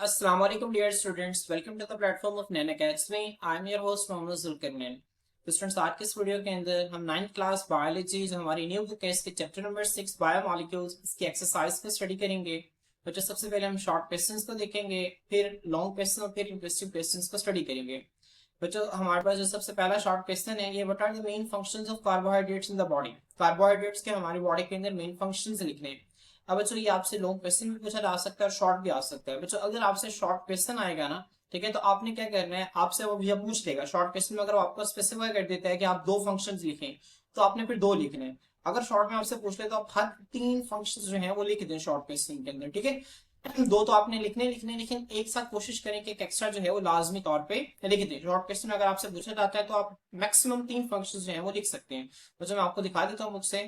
Assalamu alaikum dear students, welcome to the platform of Nan Academy. I am your host Mohammad Zulqarnain. तो students आज के इस video के अंदर हम 9th क्लास बायोलॉजी जो हमारी न्यू बुक है इसके चैप्टर नंबर 6 बायोमॉलिक्यूल्स इसकी एक्सरसाइज को स्टडी करेंगे। बच्चों सबसे पहले हम शॉर्ट क्वेश्चंस को देखेंगे, फिर लॉन्ग क्वेश्चन और फिर इंटरेस्टिंग क्वेश्चंस को स्टडी करेंगे। बच्चों हमारे पास जो सबसे पहला शॉर्ट क्वेश्चन है ये what are the main functions of carbohydrates in the body. Carbohydrates के हमारी बॉडी के अंदर मेन फंक्शंस लिखने हैं। अब बच्चों ये आपसे लॉन्ग क्वेश्चन भी पूछा जा सकता है और शॉर्ट भी आ सकता है। बच्चों अगर आपसे शॉर्ट क्वेश्चन आएगा ना, ठीक है, तो आपने क्या करना है, आपसे वो भैया पूछ लेगा शॉर्ट क्वेश्चन में अगर वो आपको स्पेसिफाई कर देता है कि आप दो फंक्शंस लिखें तो आपने फिर दो लिखने हैं। अगर शॉर्ट में आपसे पूछ ले तो आप हर तीन फंक्शंस जो है वो लिख दें शॉर्ट क्वेश्चन के अंदर, ठीक है। दो तो आपने लिखने लिखने लेकिन एक साथ कोशिश करें कि एक एक्स्ट्रा जो है वो लाजमी तौर पे लिख दें। शॉर्ट क्वेश्चन अगर आपसे पूछा जाता है तो आप मैक्सिमम तीन फंक्शंस जो है वो लिख सकते हैं। तो मैं आपको दिखा देता हूँ मुझसे।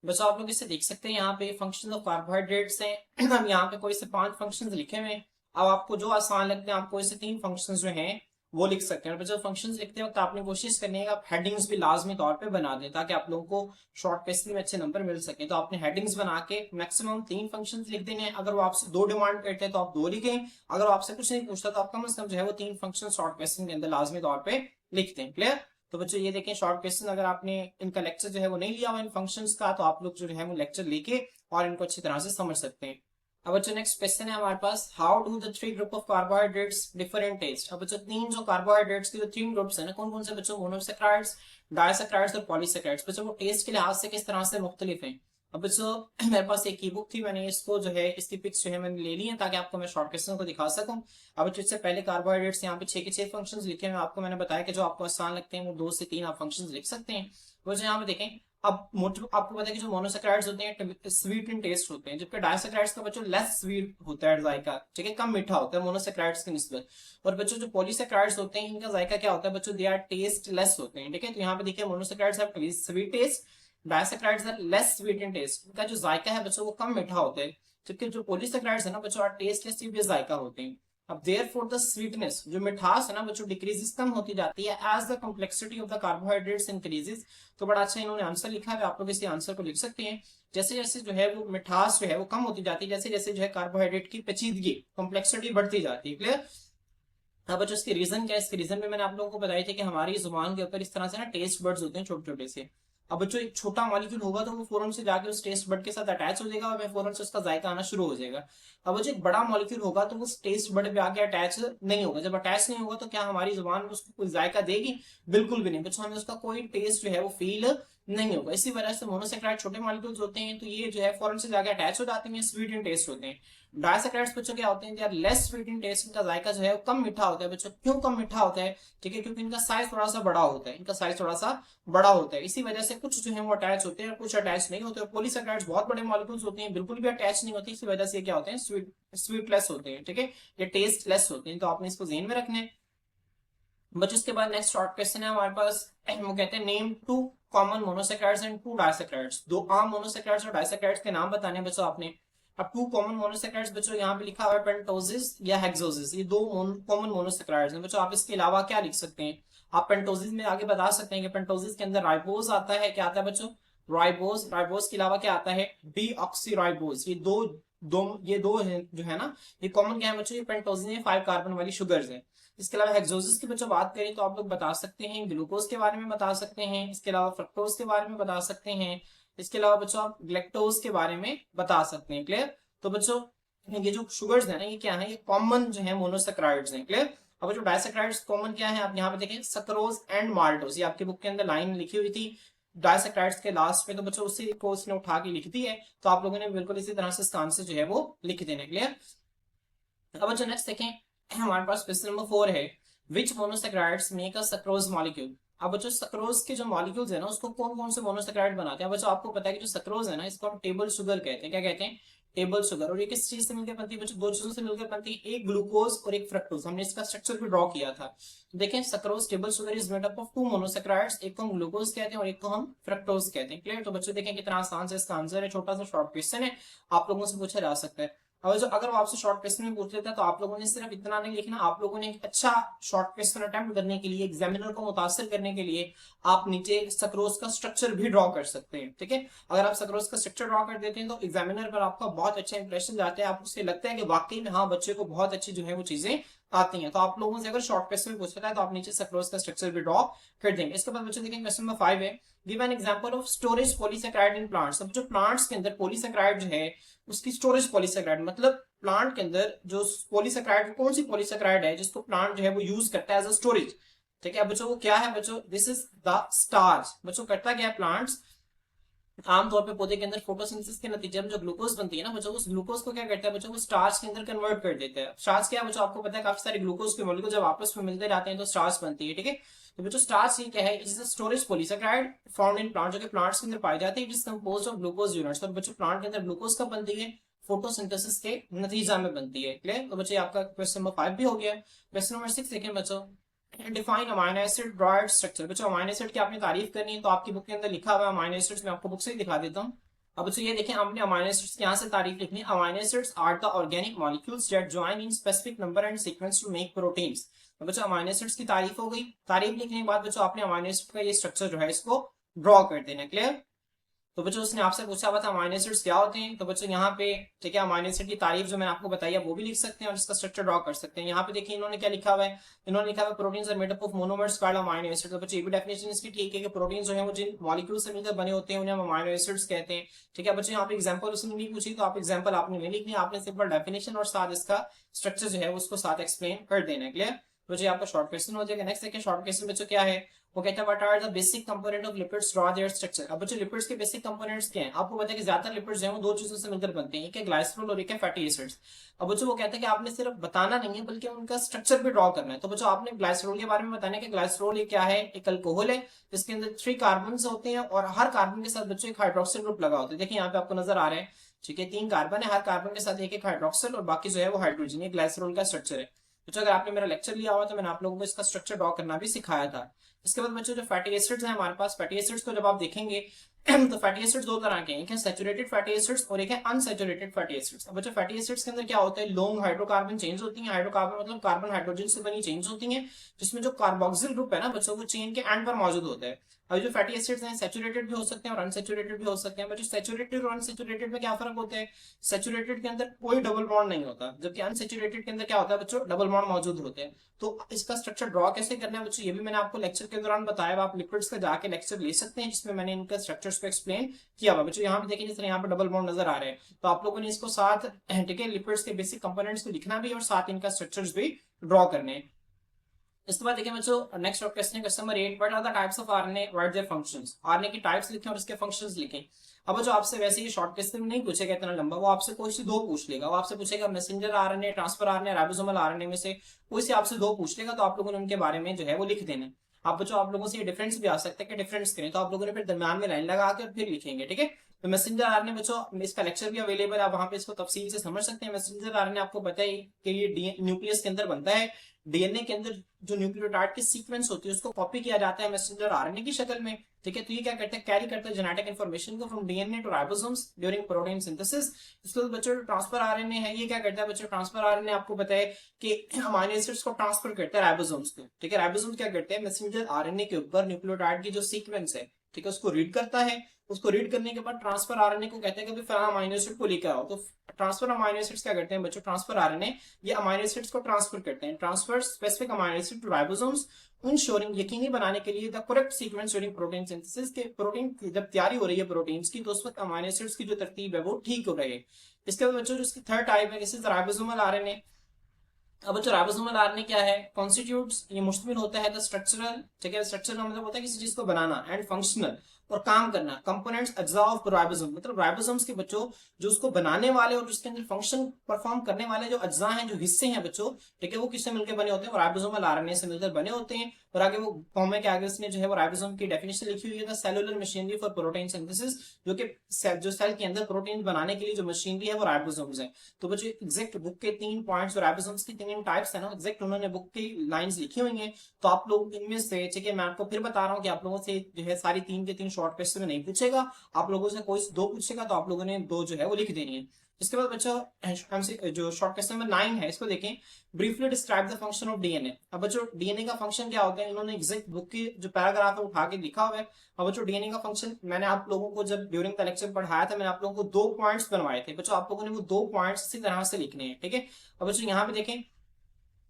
बस आप लोग इसे देख सकते हैं, यहाँ पे फंक्शन ऑफ कार्बोहाइड्रेट्स हैं। हम यहाँ पे कोई से 5 फंक्शंस लिखे हुए हैं। अब आपको जो आसान लगते हैं आपको इसे 3 फंक्शंस जो हैं वो लिख सकते हैं। और जब फंक्शंस लिखते वक्त आपने कोशिश करनी है कि आप हेडिंग्स भी लाजमी तौर पे बना दें ताकि आप लोगों को शॉर्ट क्वेश्चन में अच्छे नंबर मिल सके। तो आपने हेडिंग्स बना के मैक्सिमम 3 फंक्शंस लिख देने हैं। अगर वो आपसे 2 डिमांड करते हैं तो आप 2 लिखें। अगर वो आपसे कुछ नहीं पूछता तो आप कम से कम जो है वो 3 फंक्शन शॉर्ट क्वेश्चन के अंदर लाजमी तौर पर लिखते हैं। क्लियर? तो बच्चों ये देखें शॉर्ट क्वेश्चन अगर आपने इनका लेक्चर जो है वो नहीं लिया हुआ इन फंक्शंस का तो आप लोग जो है वो लेक्चर लेके और इनको अच्छी तरह से समझ सकते हैं। अब बच्चों नेक्स्ट क्वेश्चन है हमारे पास, how do the 3 group of carbohydrates differ in taste. अब बच्चों तीन जो कार्बोहाइड्रेट्स के जो 3 ग्रुप्स है ना, कौन कौन से बच्चों, मोनोसैकेराइड्स, डाइसैकेराइड्स और पॉलीसैकेराइड्स, बच्चों वो टेस्ट के लिहाज से किस तरह से मुख्तलिफ है। अब बच्चों मेरे पास एक ई बुक थी, मैंने इसको जो है इसकी पिक्स जो है मैंने ले ली है ताकि आपको मैं शॉर्ट क्वेश्चन को दिखा सकूं। अब बच्चों इससे पहले कार्बोहाइड्रेट्स यहाँ पे 6 के 6 फंक्शंस लिखे हैं। आपको मैंने बताया कि जो आपको आसान लगते हैं वो 2 से 3 आप फंक्शंस लिख सकते हैं। बच्चों यहाँ पे देखें, अब आपको पता है कि जो मोनोसैकेराइड्स होते हैं स्वीट इन टेस्ट होते हैं, जबकि डाइसैकेराइड्स का बच्चों लेस स्वीट होता है जायका, ठीक है, कम मीठा होता है मोनोसैकेराइड्स की निस्बत। और बच्चों जो पॉलीसैकेराइड्स होते हैं इनका जायका क्या होता है बच्चों, दे आर टेस्ट लेस होते हैं, ठीक है। तो यहाँ पे देखिए monosaccharides have sweet taste, disaccharides are less sweet in taste, इनका जो जायका है बच्चों वो कम मीठा होता है। जबकि जो पॉलीसैकेराइड्स है ना बच्चों आर टेस्टलेस जायका होते हैं। अब देयरफॉर द स्वीटनेस, जो मिठास है ना बच्चों, डिक्रीजेस, कम होती जाती है as the complexity of the carbohydrates increases. तो बड़ा अच्छा इन्होंने आंसर लिखा है, आप लोग इसी आंसर को लिख सकते हैं। जैसे जैसे जो है वो मिठास जो है वो कम होती जाती है, जैसे जैसे जो है कार्बोहाइड्रेट की पेचीदगी, कॉम्प्लेक्सिटी बढ़ती जाती है। क्लियर? अब बच्चों इसके रीजन क्या है, इसके रीजन में मैंने आप लोगों को बताया था कि हमारी जुबान के ऊपर इस तरह से ना टेस्ट बर्ड्स होते हैं छोटे छोटे से। अब बच्चों एक छोटा मॉलिक्यूल होगा तो वो फौरन से जाके उस टेस्ट बर्ड के साथ अटैच हो जाएगा और फौरन से उसका जायका आना शुरू हो जाएगा। अब बच्चों एक बड़ा मॉलिक्यूल होगा तो वो टेस्ट बर्ड पे आके अटैच नहीं होगा। जब अटैच नहीं होगा तो क्या हमारी जुबान उसको कोई जायका देगी? बिल्कुल भी नहीं बच्चों, हमें उसका कोई टेस्ट जो है वो फील नहीं होगा। इसी वजह से मोनोसैकेराइड छोटे मॉलिक्यूल्स होते हैं तो ये जो है फौरन से जाके अटैच हो जाते हैं, स्वीट इन टेस्ट होते हैं। डाइसैकेराइड्स बच्चों क्या होते हैं, लेस स्वीट इन टेस्ट, इनका जायका जो है वो कम मीठा होता है। बच्चों क्यों कम मीठा होता है? ठीक है, क्योंकि इनका साइज थोड़ा सा बड़ा होता है, इनका साइज थोड़ा सा बड़ा होता है। इसी वजह से कुछ जो है वो अटैच होते हैं और कुछ अटैच नहीं होते। पॉलीसैकेराइड्स बहुत बड़े मॉलिक्यूल्स होते हैं, बिल्कुल भी अटैच नहीं होते, इसी वजह से क्या होते हैं, स्वीटलेस होते हैं, ठीक है, ये टेस्ट लेस होते हैं। तो आपने इसको ज़हन में रखना है। बच्चों उसके बाद नेक्स्ट शॉर्ट क्वेश्चन है हमारे पास, वो कहते हैं name 2 common monosaccharides and 2 disaccharides. 2 आम मोनोसैकेराइड्स और डाइसैकेराइड्स के नाम बताने हैं बच्चों आपने। अब 2 कॉमन मोनोसैकेराइड्स बच्चों यहाँ पे लिखा हुआ है पेंटोसिस या हेक्सोसिस, ये 2 कॉमन मोनोसैकेराइड्स हैं बच्चों। आप इसके अलावा क्या लिख सकते हैं, आप पेंटोसिस में आगे बता सकते हैं कि पेंटोसिस के अंदर राइबोज आता है, क्या आता है बच्चों, राइबोज। राइबोज के अलावा क्या आता है, डीऑक्सीराइबोज। ये दो है जो है ना, ये कॉमन क्या है बच्चों, ये पेंटोसिस में 5 कार्बन वाली शुगर्स है। इसके अलावा हेक्सोसिस की बच्चों बात करें तो आप लोग बता सकते हैं ग्लूकोज के बारे में बता सकते हैं, इसके अलावा फ्रक्टोज के बारे में बता सकते हैं, इसके अलावा बच्चों आप ग्लैक्टोज के बारे में बता सकते हैं। क्लियर? तो बच्चों ये जो शुगर्स है ना ये क्या है, ये कॉमन जो है मोनोसैकेराइड्स हैं। क्लियर? अब जो डाइसैकेराइड्स कॉमन क्या है, आप यहाँ पे देखें सक्रोज एंड माल्टोज, ये आपकी बुक के अंदर लाइन लिखी हुई थी डाइसैकेराइड्स के लास्ट पे, तो बच्चों उसी को उसने उठा के लिख दी है। तो आप लोगों ने बिल्कुल इसी तरह से इसका आंसर जो है वो लिख देना। क्लियर? अब बच्चों नेक्स्ट देखें, हमारे पास क्वेश्चन नंबर 4 है, which monosaccharides make a sucrose molecule. अब बच्चों सक्रोज के जो मॉलिक्यूल्स है ना उसको कौन कौन से मोनोसैकेराइड बनाते हैं। बच्चों आपको पता है कि जो सक्रोज है ना इसको हम टेबल शुगर कहते हैं। क्या कहते हैं? Table sugar. और ये किस चीज से मिलकर बनती है बच्चों, 2 चीजों से मिलकर बनती है, एक ग्लूकोज और एक फ्रक्टोज। हमने इसका स्ट्रक्चर भी ड्रॉ किया था। तो देखें sucrose table sugar is made up of 2 monosaccharides, एक को हम ग्लूकोज कहते हैं और एक को हम फ्रक्टोज कहते हैं। क्लियर? तो बच्चों देखें कितना आसान से इसका आंसर है, छोटा सा शॉर्ट क्वेश्चन है, आप लोगों से पूछा जा सकता है। अब जो अगर वो आपसे शॉर्ट क्वेश्चन में पूछ लेता है तो आप लोगों ने सिर्फ इतना नहीं लिखना, आप लोगों ने एक अच्छा शॉर्ट क्वेश्चन अटेम्प्ट करने के लिए, एग्जामिनर को मुतासिर करने के लिए आप नीचे सक्रोज का स्ट्रक्चर भी ड्रॉ कर सकते हैं। ठीक है, अगर आप सक्रोज का स्ट्रक्चर ड्रॉ कर देते हैं तो एग्जामिनर पर आपका बहुत अच्छा इंप्रेशन जाता है, आप उससे लगता है कि वाकई में हाँ बच्चे को बहुत अच्छी जो है वो चीजें आती हैं। तो आप लोगों से अगर शॉर्ट क्वेश्चन में पूछता है तो आप नीचे सक्रोज का स्ट्रक्चर भी ड्रॉ कर देंगे। इसके बाद बच्चे देखेंगे क्वेश्चन नंबर 5 है, give an example of storage polysaccharide in plants. अब जो प्लांट्स के अंदर पॉलीसेकेराइड जो है उसकी स्टोरेज पॉलीसेकेराइड, मतलब प्लांट के अंदर जो पॉलीसेकेराइड, कौन सी पॉलीसेकेराइड है जिसको प्लांट जो है वो यूज करता है एज अ स्टोरेज। ठीक है बच्चों, वो क्या है बच्चों, दिस इज द स्टार्च। बच्चों करता क्या है प्लांट्स, आमतौर पे पौधे के अंदर फोटोसिंथेसिस के नतीजे में जो ग्लूकोज बनती है ना बच्चों, उस ग्लूकोज को क्या करता है बच्चों, वो स्टार्च के अंदर कन्वर्ट कर देते हैं। स्टार्च क्या है बच्चों, आपको पता है काफी सारे ग्लूकोज के मॉलिक्यूल जब आपस में मिलते जाते हैं तो स्टार्च बनती है। ठीक है, तो बच्चों स्टार्च ये क्या है, is a storage polysaccharide found in plant, जो कि प्लांट्स के अंदर पाई जाती है, it is composed of glucose units. तो बच्चों प्लांट के अंदर ग्लूकोज कब बनती है, फोटोसिंथेसिस के नतीजा में बनती है। क्लियर, तो बच्चे आपका क्वेश्चन नंबर 5 भी हो गया। क्वेश्चन नंबर 6 देखें बच्चों, define amino acid dried structure. बच्चों अमाइनो एसिड की आपने तारीफ करनी है तो आपकी बुक के अंदर लिखा हुआ है अमाइनो एसिड्स, मैं आपको बुक से ही दिखा देता हूँ। अब बच्चों ये देखें, आपने अमाइनो एसिड्स यहाँ से तारीफ लिखनी है, amino acids are the organic molecules that join in specific number and sequence to make proteins. तो बच्चों अमाइनो एसिड्स की तारीफ हो गई, तारीफ लिखने के बाद बच्चों आपने अमाइनो एसिड का ये स्ट्रक्चर जो है इसको ड्रॉ कर देना। क्लियर, तो बच्चों उसने आपसे पूछा हुआ था अमाइनो एसिड्स क्या होते हैं, तो बच्चों यहाँ पे ठीक है अमाइनो एसिड की तारीफ जो मैंने आपको बताई है वो भी लिख सकते हैं और इसका स्ट्रक्चर ड्रॉ कर सकते हैं। यहाँ पे देखिए इन्होंने क्या लिखा हुआ है, इन्होंने लिखा हुआ है proteins are made up of monomers called amino acid. तो बच्चों ये भी डेफिनेशन इसकी ठीक है कि प्रोटीन जो है वो जिन मॉलिक्यूल से मिलकर बने होते हैं उन्हें हम अमाइनो एसिड्स कहते हैं। ठीक है बच्चों, यहाँ पे एग्जाम्पल उसने नहीं पूछी तो आप एग्जाम्पल आपने नहीं लिखनी, आपने सिंपल डेफिनेशन और साथ इसका स्ट्रक्चर जो है उसको साथ एक्सप्लेन कर देना है। क्लियर, बच्चों आपका शॉर्ट क्वेश्चन हो जाएगा। नेक्स्ट देखिए शॉर्ट क्वेश्चन बच्चों क्या है, वो कहता है what are the basic component of lipids, draw their structure. अब बच्चों लिपिड्स के बेसिक कंपोनेंट्स क्या हैं, आपको पता है कि ज्यादातर लिपिड्स हैं वो दो चीजों से मिलकर बनते हैं, एक है ग्लाइसरॉल और एक है फैटी एसिड्स। अब बच्चों वो कहते हैं कि आपने सिर्फ बताना नहीं है बल्कि उनका स्ट्रक्चर भी ड्रॉ करना है। तो बच्चों आपने ग्लाइसरॉल के बारे में बताना है कि ग्लाइसरॉल ये क्या है, एक अल्कोहल है जिसके अंदर 3 कार्बन होते हैं और हर कार्बन के साथ बच्चों एक हाइड्रोक्सिल ग्रुप लगा होता है। देखिए यहाँ पे आपको नजर आ रहा है, ठीक है 3 कार्बन है, हर कार्बन के साथ एक एक हाइड्रोक्सिल और बाकी जो है वो हाइड्रोजन, ये ग्लाइसरॉल का स्ट्रक्चर है। बच्चों अगर आपने मेरा लेक्चर लिया हुआ तो मैंने आप लोगों को इसका स्ट्रक्चर ड्रॉ करना भी सिखाया था। इसके बाद बच्चों जो फैटी एसिड्स हैं हमारे पास, फैटी एसिड्स को जब आप देखेंगे तो फैटी एसिड्स दो तरह के हैं, एक है सैचुरेटेड फैटी एसिड्स और एक है अनसैचुरेटेड फैटी एसिड्स। अब बच्चों फैटी एसिड्स के अंदर क्या होता है, लॉन्ग हाइड्रोकार्बन चेन्स होती हैं, हाइड्रोकार्बन मतलब कार्बन हाइड्रोजन से बनी चेन्स होती हैं, जिसमें जो कार्बोक्सिल ग्रुप है ना बच्चों वो चेन के एंड पर मौजूद होता है। अब जो फैटी एसिड्स हैं सैचुरेटेड भी हो सकते हैं और अनसैचुरेटेड भी हो सकते हैं। बच्चों सैचुरेटेड और अनसैचुरेटेड में क्या फर्क होता है, सैचुरेटेड के अंदर कोई डबल बॉन्ड नहीं होता, जबकि अनसैचुरेटेड के अंदर क्या होता है बच्चों, डबल बॉन्ड मौजूद होते हैं। तो इसका स्ट्रक्चर ड्रॉ कैसे करना है बच्चों, ये भी मैंने आपको लेक्चर के दौरान बताया, आप लिपिड्स का जाके लेक्चर ले सकते हैं जिसमें मैंने इनका स्ट्रक्चर्स को एक्सप्लेन किया हुआ। बच्चों यहाँ पे देखिए जिस तरह यहाँ पे डबल बॉन्ड नजर आ रहे हैं, तो आप लोगों ने इसको साथ ठीक है लिपिड्स के बेसिक कंपोनेंट्स को लिखना भी और साथ इनका स्ट्रक्चर्स भी ड्रॉ करने हैं। इसके बाद देखिए बच्चों नेक्स्ट क्वेश्चन है question number 8, what are the types of RNA, what their functions. RNA की टाइप्स लिखें और इसके फंक्शंस लिखें। अब जो आपसे वैसे ही शॉर्ट क्वेश्चन में नहीं पूछेगा इतना लंबा, वो आपसे कोई से दो पूछ लेगा, वो आपसे पूछेगा messenger RNA, transfer RNA, ribosomal RNA में से कोई से आपसे दो पूछ लेगा, तो आप लोगों ने उनके बारे में जो है वो लिख देना। आप बच्चों आप लोगों से ये डिफरेंस भी आ सकता है कि डिफरेंस करें, तो आप लोगों ने फिर दरम्यान में लाइन लगा के फिर लिखेंगे। ठीक है, तो मैसेंजर आरएनए बच्चों इसका लेक्चर भी अवेलेबल है, आप वहां पे इसको तफसील से समझ सकते हैं। मैसेंजर आरएनए आपको पता है कि ये न्यूक्लियस के अंदर बनता है, डीएनए के अंदर जो न्यूक्लियोटाइड की सीक्वेंस होती है उसको कॉपी किया जाता है मैसेंजर आरएनए की शक्ल में। ठीक है, तो ये क्या करता है, कैरी करता है जेनेटिक इन्फॉर्मेशन को from DNA to ribosomes during protein synthesis. इसके बाद बच्चों ट्रांसफर आरएनए है, ये क्या करता है बच्चों, ट्रांसफर आरएनए आपको पता है कि अमीनो एसिड्स को ट्रांसफर करता है राइबोसोम्स को। ठीक है, राइबोसोम क्या करते हैं, मैसेंजर आरएनए के ऊपर न्यूक्लियोटाइड की जो सीक्वेंस है ठीक है उसको रीड करता है, उसको रीड करने के बाद ट्रांसफर आरएनए को कहते हैं कि फलाना अमीनो एसिड को लेकर आओ। तो ट्रांसफर अमीनो एसिड्स क्या करते हैं बच्चों, ट्रांसफर आरएनए ये अमीनो एसिड्स को ट्रांसफर करते हैं, transfer specific amino acid to ribosomes, ensuring यकीनी बनाने के लिए the correct sequence during protein synthesis के प्रोटीन जब तैयारी हो रही है प्रोटीन्स की तो उस वक्त अमीनो एसिड्स की जो तरतीब है वो ठीक हो रही है। इसके बाद बच्चों जो इसकी थर्ड टाइप है दिस इज राइबोसोमल आरएनए। अब बच्चों राइबोसोमल आरएनए क्या है, कॉन्स्टिट्यूट्स ये मुश्तमिल होता है द स्ट्रक्चरल, ठीक है स्ट्रक्चर का मतलब होता है किसी चीज को बनाना, एंड फंक्शनल और काम करना, कंपोनेंट्स अज्जा ऑफ राइबोसोम, मतलब राइबोसोम्स के बच्चों जो उसको बनाने वाले और उसके अंदर फंक्शन परफॉर्म करने वाले जो अज्जा हैं जो हिस्से हैं बच्चों ठीक है वो किससे मिलकर बने होते हैं, राइबोसोमल आरएनए से मिलकर बने होते हैं। और आगे वो कॉमे के आगे उसने जो है वो राइबोसोम की डेफिनेशन लिखी हुई है, the cellular machinery for protein synthesis, जो कि जो सेल के अंदर प्रोटीन बनाने के लिए जो मशीनरी है वो राइबोसोम्स है। तो बच्चों एग्जैक्ट बुक के 3 पॉइंट्स राइबोसोम्स की 3 टाइप्स है ना, एग्जैक्ट उन्होंने बुक की लाइंस लिखी हुई हैं, तो आप लोग इनमें से ठीक है मैं आपको फिर बता रहा हूँ कि आप लोगों से जो है सारी 3 के 3 शॉर्ट क्वेश्चन में नहीं पूछेगा, आप लोगों से कोई 2 पूछेगा तो आप लोगों ने 2 जो है वो लिख देनी है। इसके बाद बच्चों हमसे जो शॉर्ट क्वेश्चन नंबर 9 है इसको देखें, briefly describe the function of DNA. अब बच्चों डीएनए का फंक्शन क्या होता है, इन्होंने एग्जैक्ट बुक की जो पैराग्राफ है उठा के लिखा हुआ है। अब बच्चों डीएनए का फंक्शन मैंने आप लोगों को जब ड्यूरिंग द लेक्चर पढ़ाया था, मैंने आप लोगों को 2 पॉइंट्स बनवाए थे बच्चों, आप लोगों ने वो 2 पॉइंट्स इसी तरह से लिखने हैं, ठीक है। अब बच्चों यहाँ पे देखें,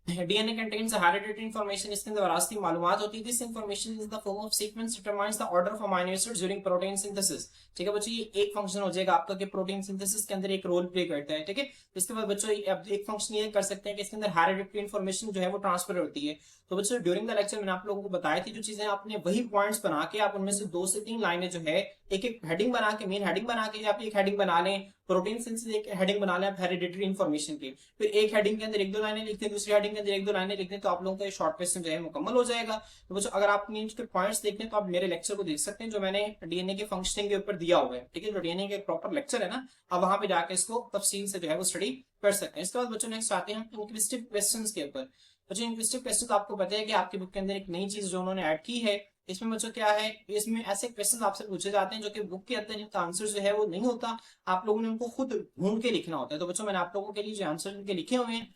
डीएनए कंटेन्स हेरिडिटरी इंफॉर्मेशन, इसके अंदर विरासती मालूमात होती है। This information is the form of sequence determines the order of amino acids during protein synthesis. ठीक है बच्चों, ये एक फंक्शन हो जाएगा आपका कि प्रोटीन सिंथेसिस के अंदर एक रोल प्ले करता है, ठीक है। इसके बाद बच्चों अब एक फंक्शन ये कर सकते हैं कि इसके अंदर हेरिडिटरी इंफॉर्मेशन जो है वो ट्रांसफर होती है। तो बच्चों ड्यूरिंग द लेक्चर मैंने आप लोगों को बताई थी जो चीजें, आपने वही पॉइंट्स बना के आप उनमें से 2 से 3 लाइनें जो है एक एक हेडिंग बना के, मेन हेडिंग बना के आप एक हेडिंग बना लें, प्रोटीन सिंथेसिस एक हेडिंग बना लें आप हेरिडिटरी इंफॉर्मेशन की, फिर एक हेडिंग के अंदर 1-2 लाइनें लिखते हैं, दूसरी हेडिंग के अंदर 1-2 लाइनें लिखते हैं, तो आप लोगों का शॉर्ट क्वेश्चन जो है मुकम्मल हो जाएगा। तो बच्चों अगर आपने इसके पॉइंट्स देखने हैं तो आप मेरे लेक्चर को देख सकते हैं जो मैंने डीएनए के फंक्शनिंग के ऊपर दिया हुआ है, ठीक है। जो डीएनए के प्रॉपर लेक्चर है ना, आप वहां पे जाके इसको तफसील से जो है वो स्टडी कर सकते हैं। इसके बाद बच्चों नेक्स्ट आते हैं हम इंक्विजिटिव क्वेश्चंस के ऊपर। बच्चों इंक्विजिटिव क्वेश्चन आपको पता है कि आपकी बुक के अंदर एक नई चीज जो उन्होंने ऐड की है, इसमें बच्चों क्या है, इसमें ऐसे क्वेश्चंस आपसे पूछे जाते हैं जो कि बुक के अंदर इनका आंसर जो है वो नहीं होता, आप लोगों ने उनको खुद ढूंढ के लिखना होता है। तो बच्चों मैंने आप लोगों के लिए जो आंसर इनके लिखे हुए हैं,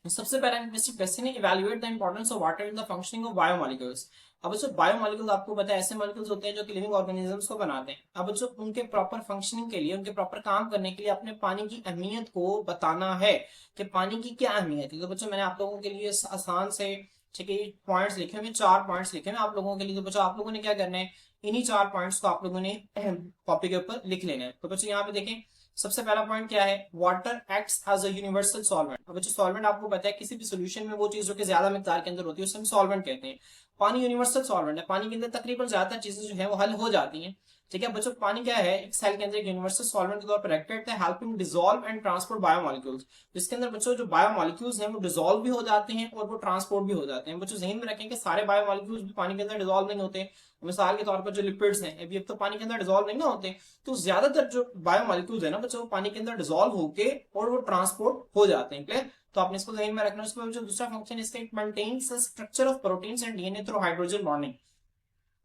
सबसे पहला इन्वेस्टिंग क्वेश्चन है, evaluate the importance of water in the functioning of biomolecules. अब बच्चों बायोमोलिक्यूल्स आपको पता है ऐसे मॉलिक्यूल्स होते हैं जो कि लिविंग ऑर्गेनिजम्स को बनाते हैं। अब बच्चों उनके प्रॉपर फंक्शनिंग के लिए, उनके प्रॉपर काम करने के लिए अपने पानी की अहमियत को बताना है कि पानी की क्या अहमियत है। तो बच्चों मैंने आप लोगों के लिए आसान से, ठीक है, पॉइंट्स लिखे हुए, 4 पॉइंट्स लिखे हुए आप लोगों के लिए। तो बच्चों आप लोगों ने क्या करना है, इन्हीं 4 पॉइंट्स को आप लोगों ने कॉपी के ऊपर लिख लेना है। तो बच्चों यहाँ पे देखें, सबसे पहला पॉइंट क्या है, water acts as a universal solvent. अब बच्चों सॉल्वेंट आपको पता है किसी भी सोल्यूशन में वो चीज जो कि ज्यादा मिकदार के अंदर होती है उसे हम सॉल्वेंट कहते हैं। पानी यूनिवर्सल सॉल्वेंट है, पानी के अंदर तकरीबन ज्यादातर चीजें जो है वो हल हो जाती हैं, ठीक है। बच्चों पानी क्या है, एक सेल के अंदर एक यूनिवर्सल सॉल्वेंट के तौर पर एक्ट करता है, helping dissolve and transport biomolecules. जिसके अंदर बच्चों जो बायोमोलिक्यूल्स हैं वो डिसॉल्व भी हो जाते हैं और वो ट्रांसपोर्ट भी हो जाते हैं। बच्चों ज़हन में रखें कि सारे बायोमोलिक्यूल्स भी पानी के अंदर डिसॉल्व नहीं होते। मिसाल के तौर पर जो लिपिड्स हैं अभी अब तो पानी के अंदर डिसॉल्व नहीं ना होते, तो ज्यादातर जो बायोमोलिक्यूल्स है ना बच्चों, वो पानी के अंदर डिसॉल्व होके और वो ट्रांसपोर्ट हो जाते हैं, क्लियर। तो आपने इसको ध्यान में रखना है। उसके जो दूसरा फंक्शन इसका, it maintains the structure of proteins and DNA through hydrogen bonding.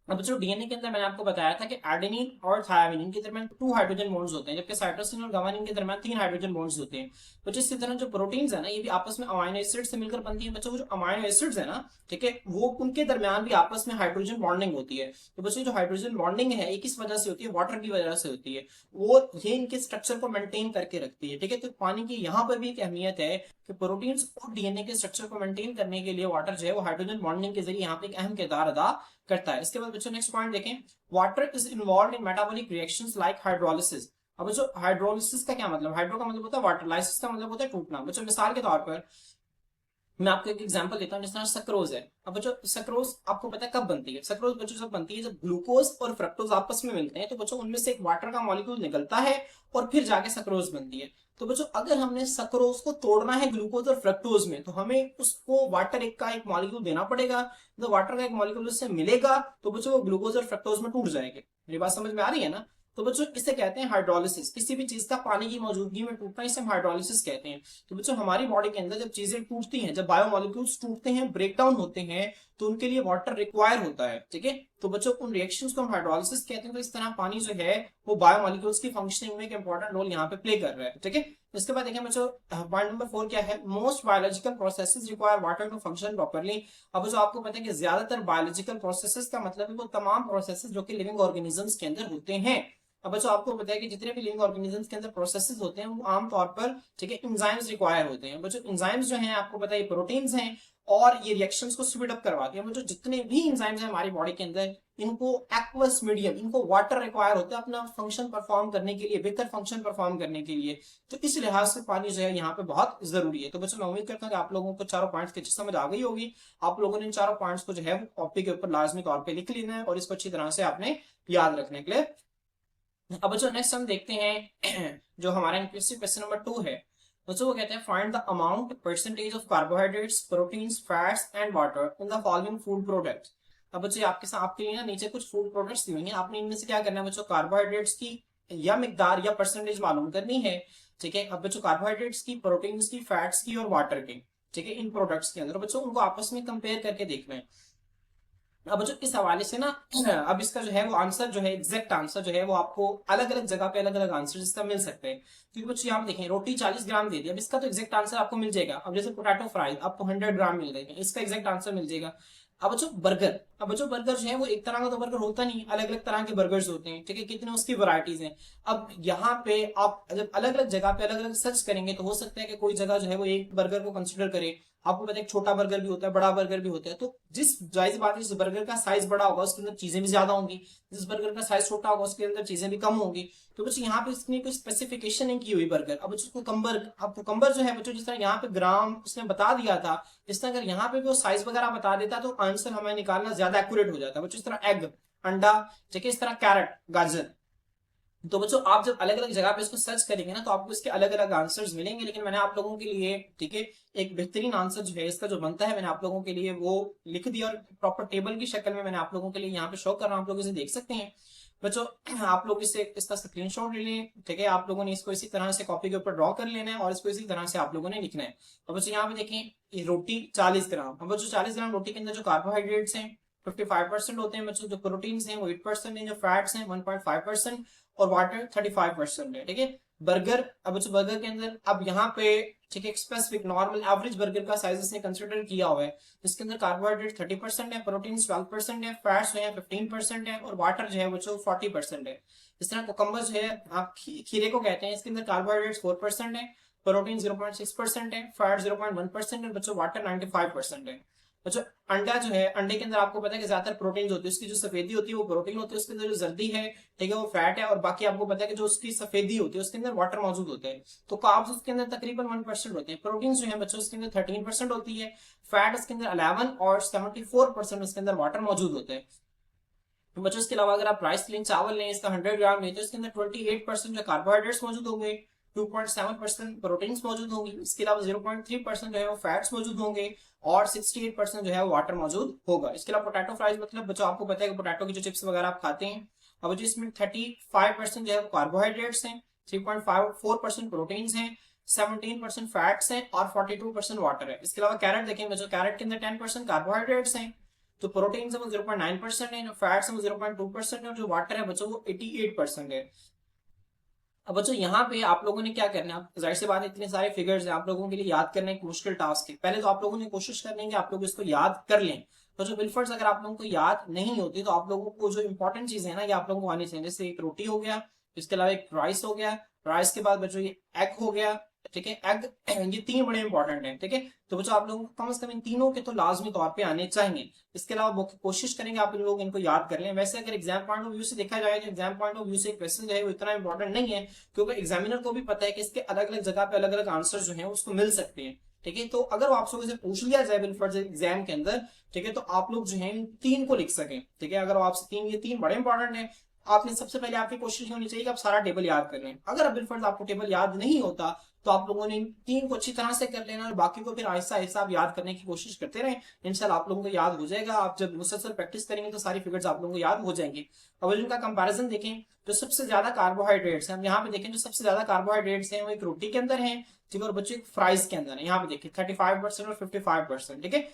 अब जो डीएनए के अंदर मैंने आपको बताया था कि एडेनिन और थायमिन के दरमियान 2 हाइड्रोजन बॉन्ड्स होते हैं, जबकि साइटोसिन और गुआनिन के दरमियान 3 हाइड्रोजन बॉन्ड्स होते हैं। तो इसी तरह जो प्रोटीन्स है ना, ये भी आपस में अमाइनो एसिड से मिलकर बनती है। बच्चों जो अमाइनो एसिड्स है ना, ठीक है, वो उनके दरमियान भी आपस में हाइड्रोजन बॉन्डिंग होती है। तो बच्चों जो हाइड्रोजन बॉन्डिंग है ये किस वजह से होती है, वाटर की वजह से होती है। वो ये इनके स्ट्रक्चर को मेंटेन करके रखती है, ठीक है। तो पानी की यहाँ पर भी एक अहमियत है कि प्रोटीन्स और डीएनए के स्ट्रक्चर को मेंटेन करने के लिए वाटर जो है वो हाइड्रोजन बॉन्डिंग के जरिए यहाँ पे एक अहम किरदार अदा करता है। इसके बाद बच्चों नेक्स्ट पॉइंट देखें, water is involve in metabolic reactions like hydrolysis. अब बच्चों हाइड्रोलिसिस का क्या मतलब, हाइड्रो का मतलब होता है वाटर, लाइसिस का मतलब होता है टूटना। बच्चों मिसाल के तौर पर मैं आपको एक एग्जांपल देता हूँ, जिस तरह सक्रोज है। अब बच्चों सक्रोज आपको पता है कब बनती है, सक्रोज बच्चों जब बनती है जब ग्लूकोज और फ्रक्टोज आपस में मिलते हैं, तो बच्चों उनमें से एक वाटर का मॉलिक्यूल निकलता है और फिर जाके सक्रोज बनती है। तो बच्चों अगर हमने सक्रोज को तोड़ना है ग्लूकोज और फ्रक्टोज में, तो हमें उसको वाटर एक का एक मॉलिक्यूल देना पड़ेगा। तो वाटर का एक मॉलिक्यूल उससे मिलेगा तो बच्चों वो ग्लूकोज और फ्रक्टोज में टूट जाएंगे। मेरी बात समझ में आ रही है ना। तो बच्चों इसे कहते हैं हाइड्रोलिसिस, किसी भी चीज का पानी की मौजूदगी में टूटना, इसे हम हाइड्रोलिसिस कहते हैं। तो बच्चों हमारी बॉडी के अंदर जब चीजें टूटती हैं, जब बायोमोलिक्यूल्स टूटते हैं, ब्रेक डाउन होते हैं, तो उनके लिए वाटर रिक्वायर होता है, ठीक है। तो बच्चों उन रिएक्शंस को हम हाइड्रोलिसिस कहते हैं। तो इस तरह पानी जो है वो बायोमोलिक्यूल्स की फंक्शनिंग में एक इंपॉर्टेंट रोल यहाँ पे प्ले कर रहा है, ठीक है। इसके बाद देखिए बच्चों पॉइंट नंबर 4 क्या है, most biological processes require water to function properly. अब जो आपको पता है कि ज्यादातर बायोलॉजिकल प्रोसेसेस का मतलब है वो तमाम प्रोसेसेस जो कि लिविंग ऑर्गेनिजम्स के अंदर होते हैं। अब बच्चों आपको पता है कि जितने भी लिविंग ऑर्गेनिजम्स के अंदर प्रोसेसेस होते हैं वो आमतौर पर, ठीक है, एंजाइम्स रिक्वायर होते हैं। बच्चों एंजाइम्स जो हैं आपको पता है प्रोटीन्स हैं और ये रिएक्शंस को स्पीड अप करवाते हैं। बच्चों जितने भी एंजाइम्स हैं हमारी बॉडी के अंदर, इनको एक्वस मीडियम, इनको वाटर रिक्वायर होता है अपना फंक्शन परफॉर्म करने के लिए, बेहतर फंक्शन परफॉर्म करने के लिए। तो इस लिहाज से पानी जो है यहाँ पे बहुत जरूरी है। तो बच्चों मैं उम्मीद करता हूँ कि आप लोगों को चारों पॉइंट्स की अच्छी समझ आ गई होगी। आप लोगों ने इन चारों पॉइंट्स को जो है वो कॉपी के ऊपर लाजमी तौर पर लिख लेना है और इसको अच्छी तरह से आपने याद रखने के लिए। अब बच्चों नेक्स्ट हम देखते हैं जो हमारा क्वेश्चन नंबर 2 है। बच्चों वो कहते हैं find the amount percentage of carbohydrates, proteins, fats and water in the following food products. अब बच्चों आपके लिए ना नीचे कुछ फूड प्रोडक्ट्स दी हुई हैं, आपने इनमें से क्या करना है बच्चों, कार्बोहाइड्रेट्स की या मिकदार या परसेंटेज मालूम करनी है, ठीक है। अब बच्चों कार्बोहाइड्रेट्स की, प्रोटीन्स की, फैट्स की और वाटर की, ठीक है, इन प्रोडक्ट्स के अंदर बच्चों उनको आपस में कंपेयर करके देखना है। अब बच्चों इस हवाले से ना अब इसका जो है वो आंसर जो है एग्जैक्ट आंसर जो है वो आपको अलग अलग जगह पे अलग अलग आंसर इसका मिल सकते हैं। क्योंकि बच्चों यहाँ पे देखें रोटी 40 ग्राम दे दी, अब इसका तो एग्जैक्ट आंसर आपको मिल जाएगा। अब जैसे पोटैटो फ्राई आपको 100 ग्राम मिल जाएगा, इसका एग्जैक्ट आंसर मिल जाएगा। अब बच्चों बर्गर, अब बच्चों बर्गर जो है वो एक तरह का तो बर्गर होता नहीं, अलग अलग तरह के बर्गर्स होते हैं, ठीक है, कितने उसकी वैरायटीज हैं। अब यहाँ पे आप जब अलग अलग जगह पे अलग अलग सर्च करेंगे तो हो सकता है कि कोई जगह जो है वो एक बर्गर को कंसिडर करे। आपको पता है छोटा बर्गर भी होता है, बड़ा बर्गर भी होता है, तो जिस जाहिर बात है जिस बर्गर का साइज बड़ा होगा उसके अंदर चीजें भी ज्यादा होंगी, जिस बर्गर का साइज छोटा होगा उसके अंदर चीजें भी कम होंगी। तो बच्चों यहाँ पे इसने कोई स्पेसिफिकेशन नहीं की हुई बर्गर। अब बच्चों कुकम्बर, अब कुकम्बर जो है बच्चों जिस तरह यहाँ पे ग्राम उसने बता दिया था, इस तरह अगर यहाँ पे भी वो साइज वगैरह बता देता तो आंसर हमें निकालना ज्यादा एक्यूरेट हो जाता है। बच्चों इस तरह एग, अंडा, ठीक है, इस तरह कैरेट, गाजर। तो बच्चों आप जब अलग अलग जगह पे इसको सर्च करेंगे ना तो आपको इसके अलग अलग आंसर्स मिलेंगे, लेकिन मैंने आप लोगों के लिए, ठीक है, एक बेहतरीन आंसर जो है इसका जो बनता है मैंने आप लोगों के लिए वो लिख दिया और प्रॉपर टेबल की शक्ल में मैंने आप लोगों के लिए यहाँ पे शो कर रहा हूँ, आप लोग इसे देख सकते हैं। बच्चों आप लोग इसे इसका स्क्रीनशॉट ले लें, ठीक है, आप लोगों ने इसको इसी तरह से कॉपी के ऊपर ड्रॉ कर लेना है और इसको इसी तरह से आप लोगों ने लिखना है। तो बच्चों यहाँ पे देखें रोटी 40 ग्राम, अब बच्चों 40 ग्राम रोटी के अंदर जो कार्बोहाइड्रेट्स हैं 55% होते हैं बच्चों, जो प्रोटीन हैं वो 8% है, जो फैट्स हैं 1.5% और वाटर 35% है, ठीक है। बर्गर, अब बच्चों बर्गर के अंदर अब यहाँ पे, ठीक है, स्पेसिफिक नॉर्मल एवरेज बर्गर का साइज इसने कंसिडर किया हुआ है, जिसके अंदर कार्बोहाइड्रेट 30% है, प्रोटीन 12% है, फैट्स जो है 15% है और वाटर जो है बच्चों 40% है। इस तरह कोकम्बर जो है आप खीरे को कहते हैं, इसके अंदर कार्बोहाइड्रेट 4% है, प्रोटीन 0.6% है, फैट 0.1% है, बच्चों वाटर 95% है। अच्छा, अंडा जो है अंडे के अंदर आपको पता है कि ज्यादातर प्रोटीन होती है, उसकी जो सफेदी होती है वो प्रोटीन होती है, उसके अंदर जो जर्दी है, ठीक है, वो फैट है, और बाकी आपको पता है कि जो उसकी सफेदी होती है उसके अंदर वाटर मौजूद होते हैं। तो कार्ब्स उसके अंदर तकरीबन 1% होते हैं, प्रोटीन जो है बच्चों उसके अंदर 13% होती है, फैट उसके अंदर 11 और 74% उसके अंदर वाटर मौजूद होते हैं। तो बच्चों इसके अलावा अगर आप राइस लें, चावल लें, इसका 100 ग्राम लें तो इसके अंदर 28% जो कार्बोहाइड्रेट्स मौजूद होंगे, 2.7% प्रोटीन मौजूद होंगी, इसके अलावा 0.3% जो है वो फैट्स मौजूद होंगे और 68% जो है वो वाटर मौजूद होगा। इसके अलावा पोटैटो फ्राइज, मतलब बच्चों आपको पता है कि पोटैटो की जो चिप्स वगैरह आप खाते हैं, अब जो इसमें 35% जो है कार्बोहाइड्रेट्स हैं, 3.54% प्रोटीन हैं, 17% फैट्स हैं और 42% वाटर है। इसके अलावा कैरेट देखें बच्चों, कैरेट के अंदर 10% कार्बोहाइड्रेट्स हैं, तो प्रोटीन से वो 0.9% है, फैट से वो 0.2% है और जो वाटर है बच्चों वो 88% है। अब बच्चों यहाँ पे आप लोगों ने क्या करना है, आप जाहिर सी बात है इतने सारे फिगर्स हैं आप लोगों के लिए याद करना एक मुश्किल टास्क है। पहले तो आप लोगों ने कोशिश करनी है कि आप लोग इसको याद कर लें। तो जो बिलफर्स अगर आप लोगों को याद नहीं होती तो आप लोगों को जो इंपॉर्टेंट चीजें है ना ये आप लोगों को आनी चाहिए, जैसे एक रोटी हो गया, इसके अलावा एक राइस हो गया, राइस के बाद बच्चों ये एग हो गया, ठीक है, एग, ये तीन बड़े इंपॉर्टेंट है, ठीक है। तो बच्चों आप लोगों को कम से कम इन तीनों के तो लाजमी तौर पे आने चाहिए। इसके अलावा कोशिश करेंगे आप लोग इनको याद कर लें। वैसे अगर एग्जाम पॉइंट ऑफ व्यू से देखा जाए तो एग्जाम पॉइंट ऑफ व्यू से क्वेश्चन जो है वो इतना इंपॉर्टेंट नहीं है, क्योंकि एग्जामिनर को भी पता है कि इसके अलग अलग जगह पे अलग अलग आंसर जो है उसको मिल सकते हैं, ठीक है। तो अगर आप लोगों से पूछ लिया जाए बिलफर्ज एग्जाम के अंदर, ठीक है, तो आप लोग जो है इन तीन को लिख सकें, ठीक है। अगर आपसे तीन, ये तीन बड़े इंपॉर्टेंट है, आपने सबसे पहले आपकी कोशिश होनी चाहिए कि आप सारा टेबल याद कर लें। अगर बिलफर्ज आपको टेबल याद नहीं होता तो आप लोगों ने इन तीन को अच्छी तरह से कर लेना और बाकी को फिर आहिस्ता आहिस्ता आप याद करने की कोशिश करते रहें, इंशाल्लाह आप लोगों को याद हो जाएगा। आप जब मुसलसल प्रैक्टिस करेंगे तो सारी फिगर्स आप लोगों को याद हो जाएंगे। अब इनका कंपैरिजन देखें, जो सबसे ज्यादा कार्बोहाइड्रेट्स हैं, हम यहाँ पे देखें जो सबसे ज्यादा कार्बोहाइड्रेट्स हैं वो एक रोटी के अंदर है, ठीक है, और बच्चे फ्राइज के अंदर है। यहाँ पे देखिए 35% और 55%, ठीक है।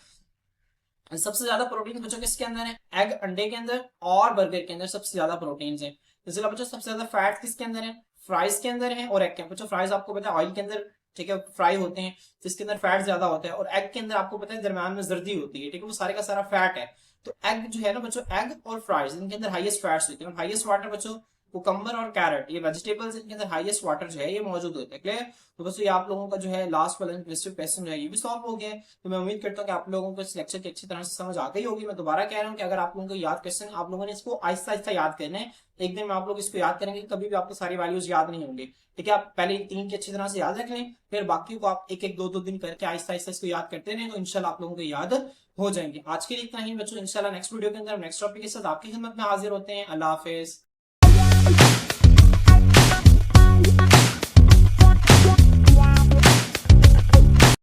सबसे ज्यादा प्रोटीन बच्चों किसके अंदर है, एग, अंडे के अंदर और बर्गर के अंदर सबसे ज्यादा प्रोटीन है। इसके अलावा बच्चों सबसे ज्यादा फैट किसके अंदर है, फ्राइज के अंदर है और एग के। बच्चों फ्राइज आपको पता है ऑयल के अंदर, ठीक है, फ्राई होते हैं, जिसके अंदर फैट ज्यादा होता है, और एग के अंदर आपको पता है दरम्यान में जर्दी होती है, ठीक है, वो सारे का सारा फैट है। तो एग जो है ना बच्चों, एग और फ्राइज इनके अंदर हाईएस्ट फैट्स होते हैं और हाईएस्ट वाटर बच्चों कुकम्बर और कैरेट, ये वेजिटेबल्स इनके अंदर हाईएस्ट वाटर जो है ये मौजूद होता है। क्लियर? तो बस ये आप लोगों का जो है लास्ट वाला क्वेश्चन जो है ये भी सॉल्व हो गया है। तो मैं उम्मीद करता हूँ कि आप लोगों को इस लेक्चर की अच्छी तरह से समझ आ गई होगी। मैं दोबारा कह रहा हूँ कि अगर आप लोगों को याद क्वेश्चन, आप लोगों ने इसको आहिस्ता आहिस्ता याद करना है। एक दिन में आप लोग इसको याद करेंगे, कभी भी आपको सारी वैल्यूज याद नहीं होंगी, ठीक है। आप पहले तीन की अच्छी तरह से याद रख लें, फिर बाकी को आप एक एक दो दो दिन करके आहिस्ता आहिस्ता इसको याद करते रहें, तो इंशाल्लाह आप लोगों को याद हो जाएंगे। आज के लिए इतना ही बच्चों, इंशाल्लाह नेक्स्ट वीडियो के अंदर नेक्स्ट टॉपिक के साथ आपकी खिदमत में हाजिर होते हैं। अल्लाह हाफिज।